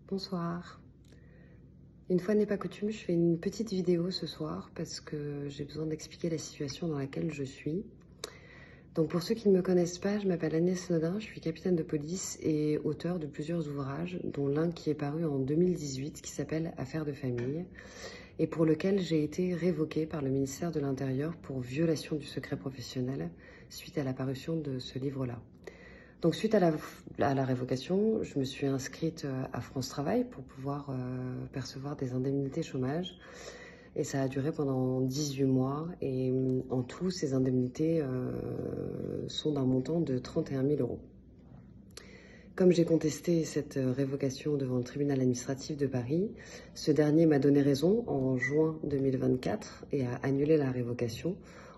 Bonsoir. Une fois n'est pas coutume, je fais une petite vidéo ce soir parce que j'ai besoin d'expliquer la situation dans laquelle je suis. Donc pour ceux qui ne me connaissent pas, je m'appelle Agnès Nodin, je suis capitaine de police et auteure de plusieurs ouvrages, dont l'un qui est paru en 2018 qui s'appelle Affaires de famille et pour lequel j'ai été révoquée par le ministère de l'Intérieur pour violation du secret professionnel suite à la parution de ce livre-là. Donc suite à la révocation, je me suis inscrite à France Travail pour pouvoir percevoir des indemnités chômage. Et ça a duré pendant 18 mois. Et en tout, ces indemnités sont d'un montant de 31 000 euros. Comme j'ai contesté cette révocation devant le tribunal administratif de Paris, ce dernier m'a donné raison en juin 2024 et a annulé la révocation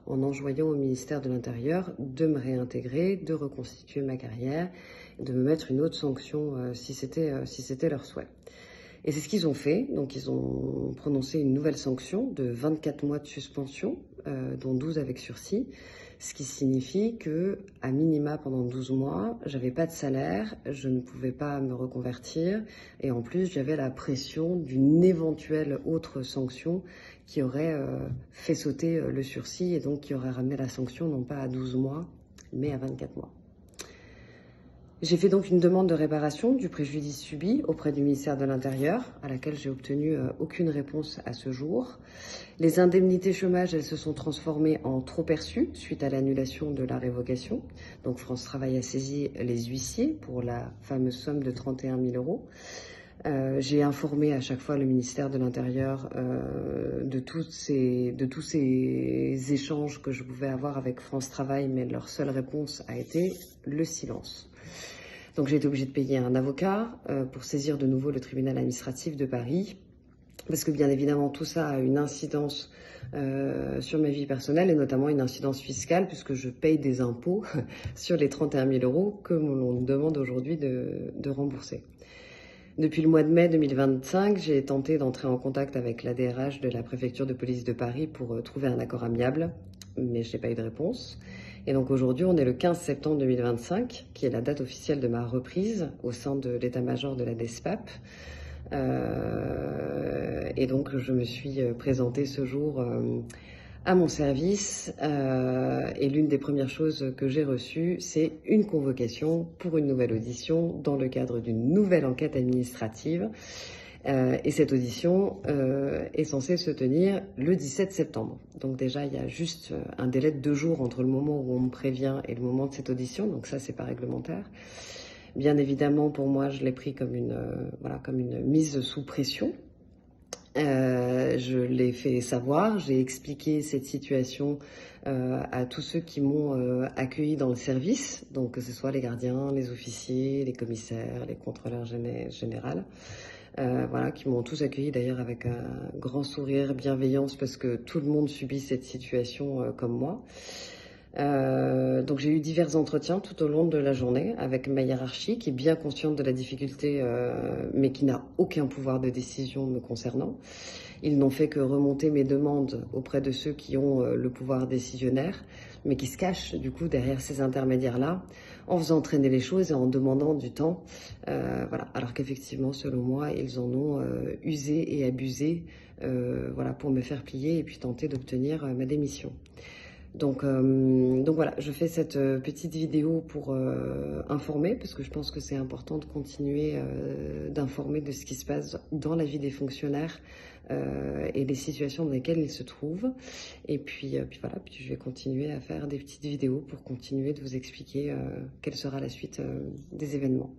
en enjoignant au ministère de l'Intérieur de me réintégrer, de reconstituer ma carrière, de me mettre une autre sanction si c'était leur souhait. Et c'est ce qu'ils ont fait. Donc ils ont prononcé une nouvelle sanction de 24 mois de suspension, dont 12 avec sursis, ce qui signifie que, à minima, pendant 12 mois, j'avais pas de salaire, je ne pouvais pas me reconvertir, et en plus, j'avais la pression d'une éventuelle autre sanction qui aurait fait sauter le sursis, et donc qui aurait ramené la sanction non pas à 12 mois, mais à 24 mois. J'ai fait donc une demande de réparation du préjudice subi auprès du ministère de l'Intérieur, à laquelle j'ai obtenu aucune réponse à ce jour. Les indemnités chômage, elles se sont transformées en trop perçues suite à l'annulation de la révocation. Donc France Travail a saisi les huissiers pour la fameuse somme de 31 000 euros. J'ai informé à chaque fois le ministère de l'Intérieur de tous ces échanges que je pouvais avoir avec France Travail, mais leur seule réponse a été le silence. Donc j'ai été obligée de payer un avocat pour saisir de nouveau le tribunal administratif de Paris, parce que bien évidemment tout ça a une incidence sur ma vie personnelle et notamment une incidence fiscale, puisque je paye des impôts sur les 31 000 euros que l'on me demande aujourd'hui de rembourser. Depuis le mois de mai 2025, j'ai tenté d'entrer en contact avec la DRH de la préfecture de police de Paris pour trouver un accord amiable, mais je n'ai pas eu de réponse. Et donc aujourd'hui, on est le 15 septembre 2025, qui est la date officielle de ma reprise au sein de l'état-major de la DESPAP. Et donc je me suis présentée ce jour à mon service et l'une des premières choses que j'ai reçues, c'est une convocation pour une nouvelle audition dans le cadre d'une nouvelle enquête administrative. Et cette audition est censée se tenir le 17 septembre. Donc déjà, il y a juste un délai de 2 jours entre le moment où on me prévient et le moment de cette audition. Donc ça, c'est pas réglementaire. Bien évidemment, pour moi, je l'ai pris comme une mise sous pression. Je l'ai fait savoir, j'ai expliqué cette situation à tous ceux qui m'ont accueilli dans le service, donc que ce soit les gardiens, les officiers, les commissaires, les contrôleurs généraux, qui m'ont tous accueilli d'ailleurs avec un grand sourire, bienveillance, parce que tout le monde subit cette situation comme moi. Donc j'ai eu divers entretiens tout au long de la journée avec ma hiérarchie qui est bien consciente de la difficulté mais qui n'a aucun pouvoir de décision me concernant. Ils n'ont fait que remonter mes demandes auprès de ceux qui ont le pouvoir décisionnaire mais qui se cachent du coup derrière ces intermédiaires-là en faisant traîner les choses et en demandant du temps. Alors qu'effectivement, selon moi, ils en ont usé et abusé pour me faire plier et puis tenter d'obtenir ma démission. Donc voilà, je fais cette petite vidéo pour informer, parce que je pense que c'est important de continuer d'informer de ce qui se passe dans la vie des fonctionnaires et les situations dans lesquelles ils se trouvent. Et puis je vais continuer à faire des petites vidéos pour continuer de vous expliquer quelle sera la suite des événements.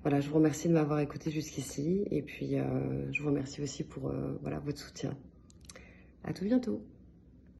Voilà, je vous remercie de m'avoir écouté jusqu'ici et puis je vous remercie aussi pour votre soutien. À tout bientôt.